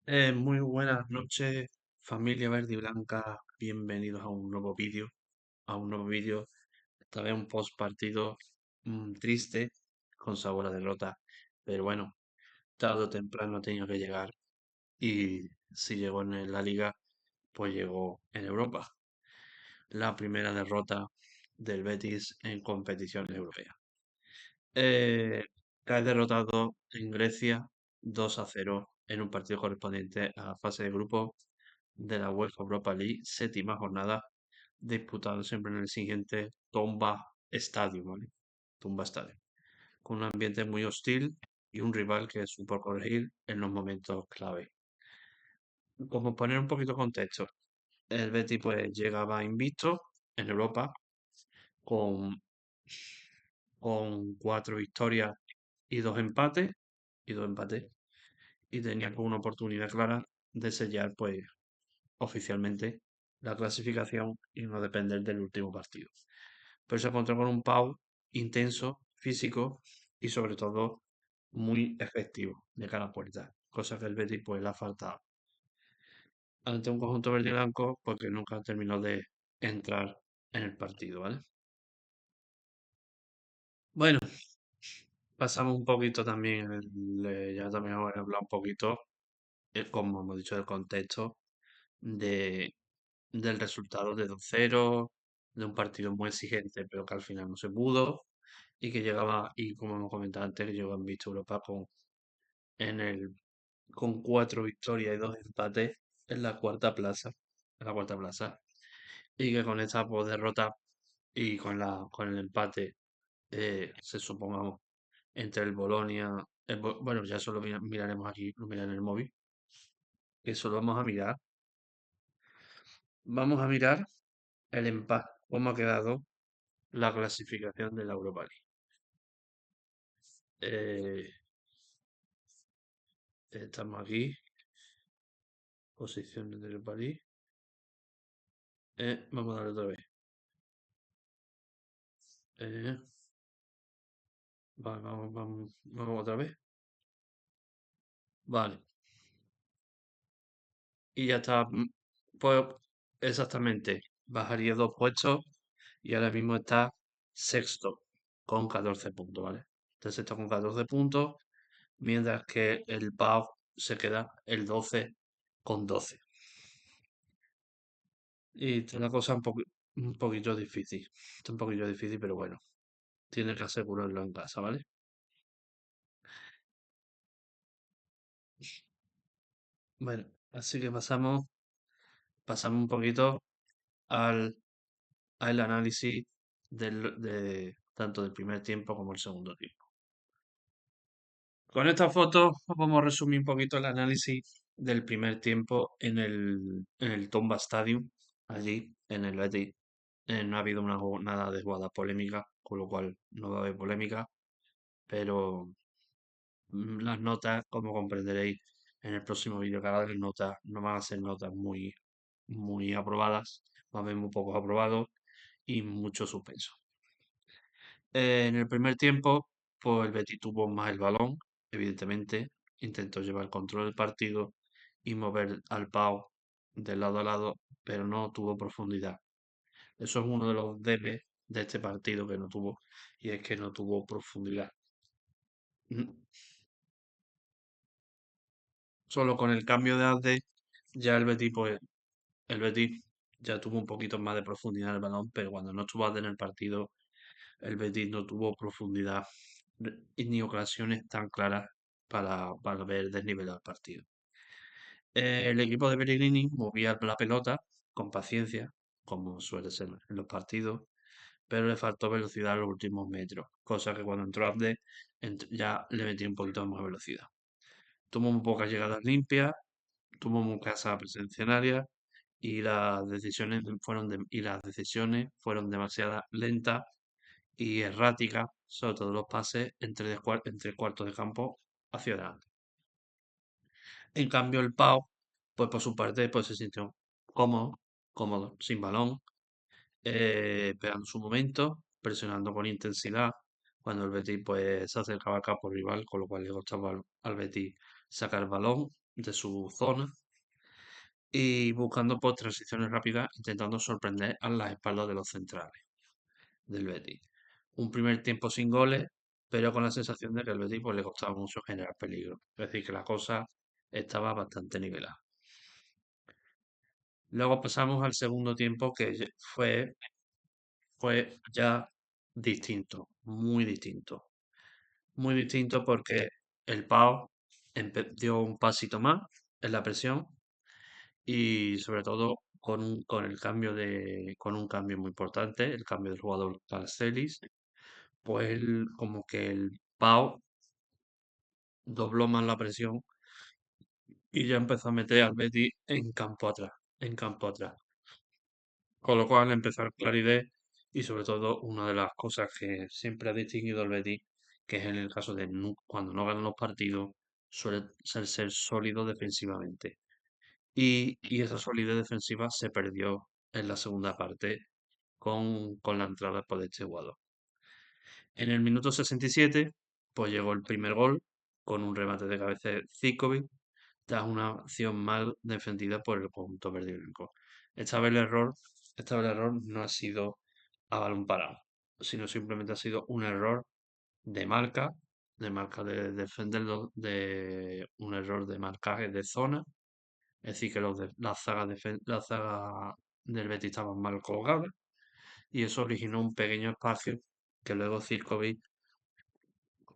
Muy buenas noches, familia verde y blanca. Bienvenidos a un nuevo vídeo, esta vez un post partido triste, con sabor a derrota. Pero bueno, tarde o temprano tenía que llegar. Y si llegó en la liga, pues llegó en Europa. La primera derrota del Betis en competición europea. Eh, Cae derrotado en Grecia 2-0 en un partido correspondiente a la fase de grupo de la UEFA Europa League, séptima jornada, disputado siempre en el siguiente Tomba Stadium, ¿vale? Tomba Stadium, con un ambiente muy hostil y un rival que supo corregir en los momentos clave. Como poner un poquito de contexto, el Betis pues llegaba invicto en Europa con, con 4 victorias y 2 empates, y 2 empates, y tenía como una oportunidad clara de sellar pues oficialmente la clasificación y no depender del último partido. Pero se encontró con un Pau intenso, físico y sobre todo muy efectivo de cara a puerta, cosa que el Betis pues le ha faltado ante un conjunto verde y blanco porque nunca terminó de entrar en el partido, ¿vale? Bueno, pasamos un poquito también, ya también voy a hablar un poquito, como hemos dicho, del contexto de, del resultado de 2-0, de un partido muy exigente, pero que al final no se pudo, y que llegaba, y como hemos comentado antes, que llegó en Vista Europa en el, con 4 victorias y 2 empates en la cuarta plaza, y que con esta pues, derrota y con el empate, se supongamos, entre el Bolonia, bueno, ya solo miraremos aquí, lo miraré en el móvil, que solo vamos a mirar el empate, cómo ha quedado la clasificación de la Europa League. Eh, Estamos aquí, posiciones de Europa League. Vamos a darle otra vez. Eh, vamos otra vez. Vale. Y ya está. Pues exactamente. Bajaría 2 puestos y ahora mismo está sexto con 14 puntos, ¿vale? Está sexto con 14 puntos, mientras que el PAO se queda el 12 con 12. Y está la cosa un poquito difícil. Está un poquito difícil, pero bueno, tiene que asegurarlo en casa, ¿vale? Bueno, así que pasamos un poquito al, al análisis tanto del primer tiempo como el segundo tiempo. Con esta foto vamos a resumir un poquito el análisis del primer tiempo en el Tomba Stadium, allí en el Betis. No ha habido nada de jugada polémica, con lo cual no va a haber polémica, pero las notas, como comprenderéis en el próximo vídeo que haga de las notas, no van a ser notas muy aprobadas, va a haber muy pocos aprobados y mucho suspenso. En el primer tiempo, pues el Betis tuvo más el balón, evidentemente, intentó llevar el control del partido y mover al Pau de lado a lado, pero no tuvo profundidad. Eso es uno de los debes de este partido que no tuvo, y es que no tuvo profundidad. Mm, Solo con el cambio de AD, ya el Betis ya tuvo un poquito más de profundidad en el balón, pero cuando no estuvo AD en el partido, el Betis no tuvo profundidad ni ocasiones tan claras para ver desnivelar el partido. El equipo de Pellegrini movía la pelota con paciencia, como suele ser en los partidos, pero le faltó velocidad en los últimos metros, cosa que cuando entró Abde ya le metía un poquito más de velocidad. Tuvo muy pocas llegadas limpias, tuvo muy escasa presencia en área y las decisiones fueron demasiado lentas y erráticas, sobre todo los pases entre cuartos de campo hacia adelante. En cambio, el Pau, pues por su parte, pues se sintió cómodo, cómodo, sin balón, esperando su momento, presionando con intensidad, cuando el Betis pues se acercaba al campo rival, con lo cual le costaba al Betis sacar el balón. de su zona y buscando por transiciones rápidas, intentando sorprender a las espaldas de los centrales del Betis. Un primer tiempo sin goles, pero con la sensación de que al Betis pues, le costaba mucho generar peligro. Es decir, que la cosa estaba bastante nivelada. Luego pasamos al segundo tiempo que fue ya distinto, muy distinto. Muy distinto porque el Pau dio un pasito más en la presión y sobre todo con un cambio muy importante, el cambio del jugador Celis, pues como que el Pau dobló más la presión y ya empezó a meter al Betis en campo atrás. Con lo cual empezó el claridad y sobre todo una de las cosas que siempre ha distinguido al Betis, que es en el caso de cuando no ganan los partidos, suele ser sólido defensivamente. Y esa solidez defensiva se perdió en la segunda parte con la entrada por este jugador. En el minuto 67, pues llegó el primer gol con un remate de cabeza de Zikovic tras una acción mal defendida por el conjunto verde y blanco. Esta vez el error, esta vez el error no ha sido a balón parado, sino simplemente ha sido un error de marca, de defenderlo, de un error de marcaje de zona, es decir, que la zaga del Betis estaban mal colocadas y eso originó un pequeño espacio que luego Zirkovic,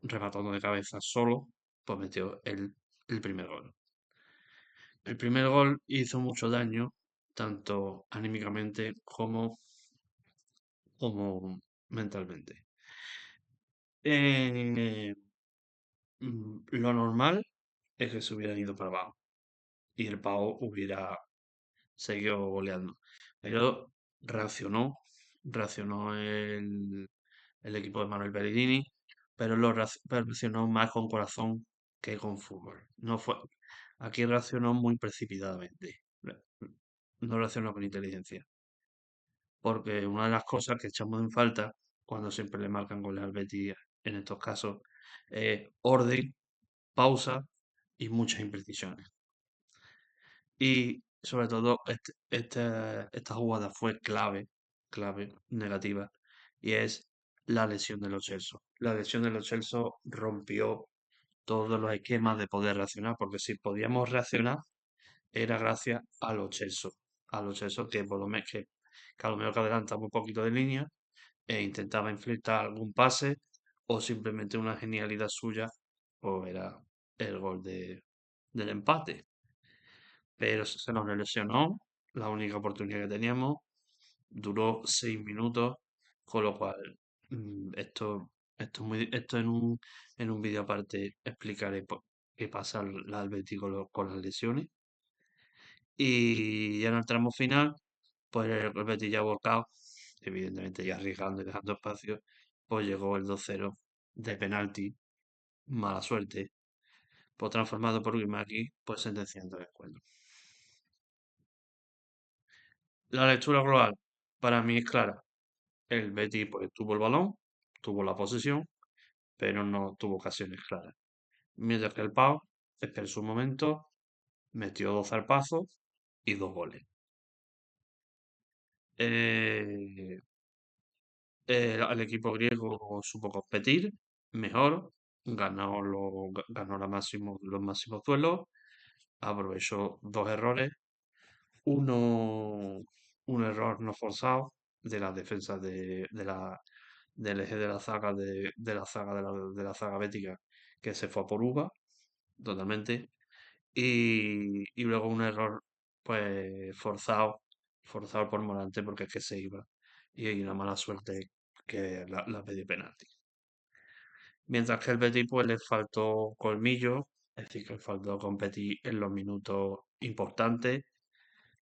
rematando de cabeza solo, pues metió el primer gol. El primer gol hizo mucho daño, tanto anímicamente como mentalmente. Eh, lo normal es que se hubieran ido para abajo y el Pau hubiera seguido goleando. Pero reaccionó, reaccionó el equipo de Manuel Pellegrini, pero reaccionó más con corazón que con fútbol. Aquí reaccionó muy precipitadamente. No reaccionó con inteligencia. Porque una de las cosas que echamos en falta cuando siempre le marcan goles al Betis en estos casos es orden, pausa y muchas imprecisiones. Y sobre todo esta jugada fue clave, negativa, y es la lesión de los Celso. La lesión de los Celso rompió todos los esquemas de poder reaccionar, porque si podíamos reaccionar era gracias a los Celso que por lo menos que a lo mejor que adelantaba un poquito de línea e intentaba infiltrar algún pase o simplemente una genialidad suya, o era el gol del empate. Pero se nos lesionó, la única oportunidad que teníamos, duró 6 minutos, con lo cual esto en un vídeo aparte explicaré qué pasa al Betis con las lesiones. Y ya en el tramo final, pues el Betis ya volcado, evidentemente ya arriesgando y dejando espacio, pues llegó el 2-0 de penalti, mala suerte, pues transformado por Grimaki, pues sentenciando el encuentro. La lectura global para mí es clara. El Betis pues, tuvo el balón, tuvo la posesión, pero no tuvo ocasiones claras. Mientras que el Pau, esperó su momento, metió 2 zarpazos y 2 goles. Eh, el equipo griego supo competir mejor, ganó los máximos duelos, aprovechó 2 errores, uno, un error no forzado de la defensa del eje de la zaga de la zaga bética que se fue a por uva totalmente y luego un error pues forzado por Morante porque es que se iba y hay una mala suerte que la pedí penalti. Mientras que el Betis pues le faltó colmillo, es decir, que le faltó competir en los minutos importantes,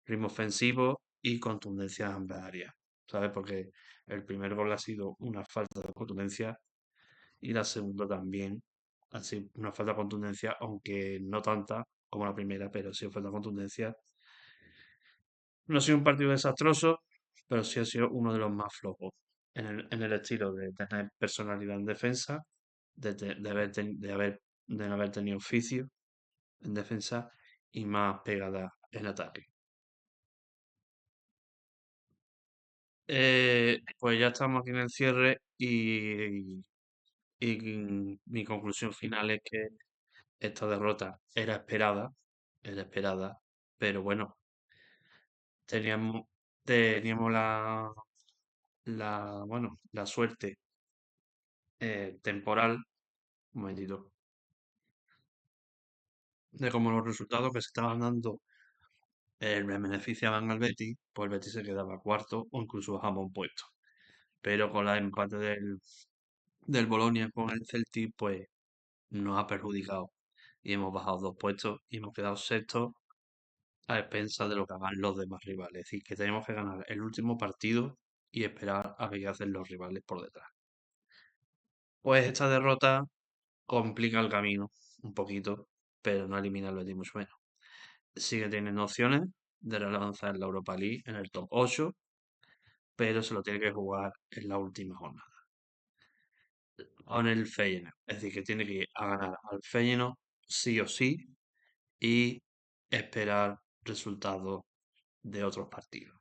ritmo ofensivo y contundencia en ambas áreas, ¿sabes? Porque el primer gol ha sido una falta de contundencia y la segunda también ha sido una falta de contundencia, aunque no tanta como la primera, pero sí falta de contundencia. No ha sido un partido desastroso, pero sí ha sido uno de los más flojos en el estilo de tener personalidad en defensa, de no haber tenido oficio en defensa y más pegada en ataque. Pues ya estamos aquí en el cierre y mi conclusión final es que esta derrota era esperada, pero bueno, teníamos, teníamos la suerte temporal, un momentito, de como los resultados que se estaban dando me beneficiaban al Betis, pues el Betis se quedaba cuarto o incluso bajaba un puesto. Pero con la empate del Bolonia con el Celtic, pues nos ha perjudicado y hemos bajado 2 puestos y hemos quedado sextos a expensas de lo que hagan los demás rivales. Es decir, que tenemos que ganar el último partido y esperar a ver qué hacen los rivales por detrás. Pues esta derrota complica el camino un poquito, pero no elimina el Betis mucho menos. Sigue teniendo opciones de relanzar la Europa League en el top 8, pero se lo tiene que jugar en la última jornada con el Feyenoord. Es decir, que tiene que ir a ganar al Feyenoord sí o sí y esperar resultados de otros partidos.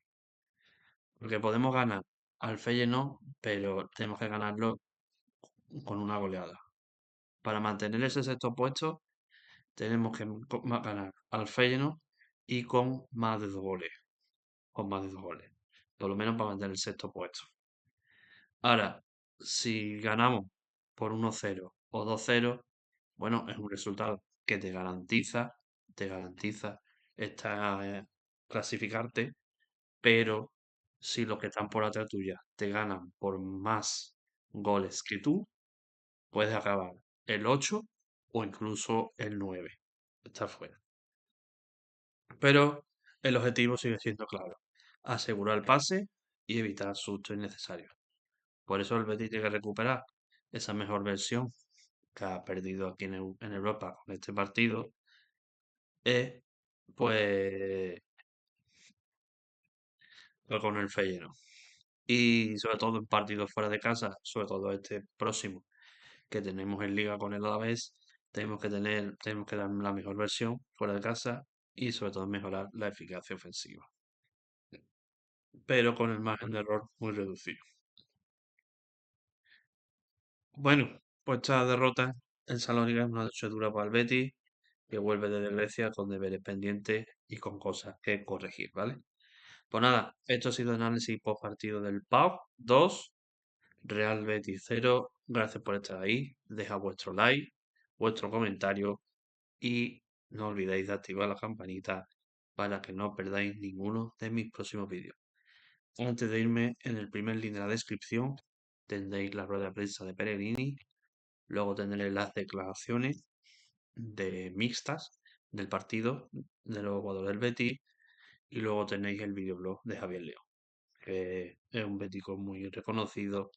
Porque podemos ganar al Feyenoord, pero tenemos que ganarlo con una goleada. Para mantener ese sexto puesto, tenemos que ganar al Feyenoord y con más de 2 goles. Con más de 2 goles. Por lo menos para mantener el sexto puesto. Ahora, si ganamos por 1-0 o 2-0, bueno, es un resultado que te garantiza clasificarte, pero si los que están por atrás tuya te ganan por más goles que tú, puedes acabar el 8 o incluso el 9. Está fuera. Pero el objetivo sigue siendo claro. Asegurar el pase y evitar sustos innecesarios. Por eso el Betis tiene que recuperar esa mejor versión que ha perdido aquí en Europa con este partido. Es pues con el Feyenoord. Y sobre todo en partidos fuera de casa, sobre todo este próximo que tenemos en Liga con el Alavés, tenemos que dar la mejor versión fuera de casa y sobre todo mejorar la eficacia ofensiva, pero con el margen de error muy reducido. Bueno, pues esta derrota en Salónica es una noche dura para el Betis, que vuelve desde Grecia con deberes pendientes y con cosas que corregir, ¿vale? Pues nada, esto ha sido el análisis post partido del PAOK 2, Real Betis 0. Gracias por estar ahí. Deja vuestro like, vuestro comentario y no olvidéis de activar la campanita para que no perdáis ninguno de mis próximos vídeos. Antes de irme, en el primer link de la descripción tendréis la rueda de prensa de Peregrini, luego tendréis las declaraciones de mixtas del partido de los jugadores del Betis y luego tenéis el videoblog de Javier León, que es un bético muy reconocido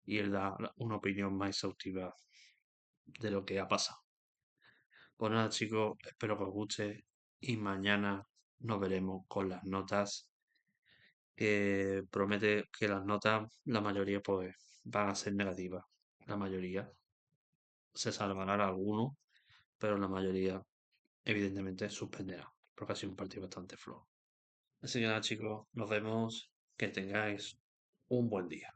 y él da una opinión más exhaustiva de lo que ha pasado. Pues nada, chicos, espero que os guste y mañana nos veremos con las notas. Que promete que las notas, la mayoría, pues van a ser negativas. La mayoría. Se salvará alguno, pero la mayoría, evidentemente, suspenderá. Porque ha sido un partido bastante flojo. Así que nada, chicos, nos vemos. Que tengáis un buen día.